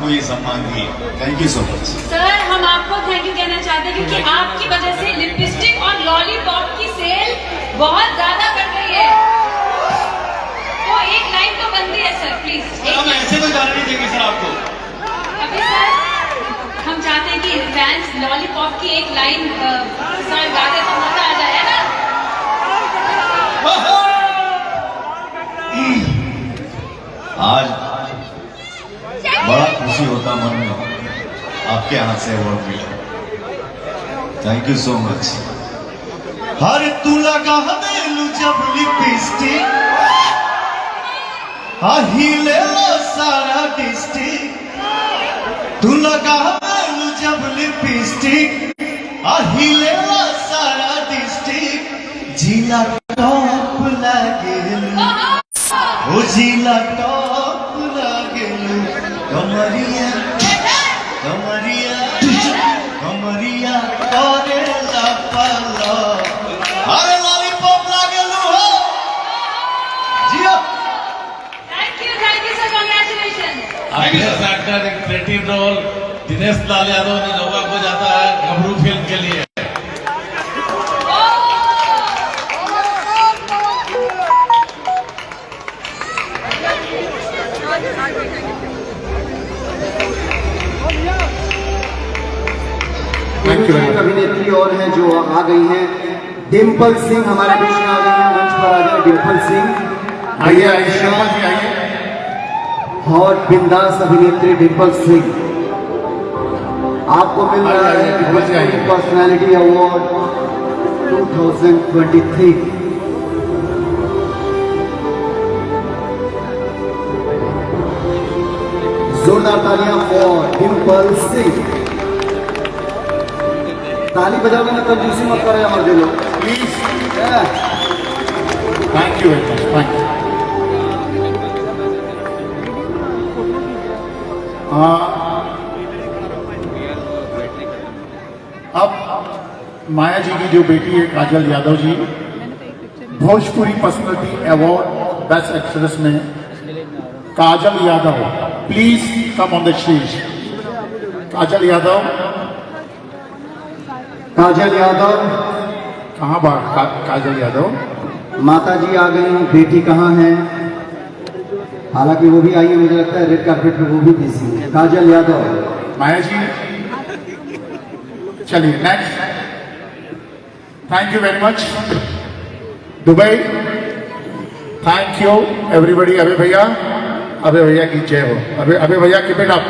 हमको ये सम्मान दिए। Thank you so much sir. हम आपको थैंक यू कहना चाहते हैं क्योंकि आपकी वजह से लिपस्टिक और लॉलीपॉप की सेल बहुत ज्यादा बढ़ गई है। तो एक लाइन तो बनती है सर, प्लीज। हम ऐसे कोई गाना नहीं देंगे सर आपको। अभी सर हम चाहते हैं कि फैंस लॉलीपॉप की एक लाइन सर गा दे तो मजा आ जाए ना। आज बड़ा खुशी होता मन में आपके हाथ से अवार्ड मिला। Thank you so much. हर तू लगा देलू जब लिपस्टिक हिले लो सारा डिस्ट्रिक्ट। तू लगा देलू जब लिपस्टिक हिले लो सारा डिस्ट्रिक्ट। जिला टॉप लागेलू ओ जिला टॉप लागेलू। कमरिया कमरिया कमरिया करेला पाला। अरे लॉलीपॉप लागेलू हो जियो। Thank you sir, congratulation. Best actor in creative role Dinesh Lal Yadav ने नौवा को जाता है घबरू फिल्म के लिए। एक अभिनेत्री और हैं जो आ गई हैं, डिम्पल सिंह हमारे बीच में आ गई हैं। मंच पर आ जाए डिम्पल सिंह। आइए आइए शर्मा जी आइए। हॉट बिंदास अभिनेत्री डिम्पल सिंह, आपको मिल रहा है पर्सनालिटी अवार्ड 2023। जोरदार तालियां फॉर डिम्पल सिंह। ताली बजाओगे ना कंजूसी मत करें हमारे दिलों please. Thank you very much. Thank you. अब माया जी की जो बेटी है Kajal Yadav ji, Bhojpuri personality award best actress में Kajal Yadav, please come on the stage. Kajal Yadav, Kajal Yadav कहाँ काजल यादव? माता जी आ गई, बेटी कहाँ है? हालांकि वो भी आई है, मुझे लगता है रेड कार्पेट पे वो भी बिजी है। काजल यादव, माया जी चलिए next. Thank you very much. Dubai, thank you everybody. Abhay भैया की जय हो। अभय भैया कीप इट अप।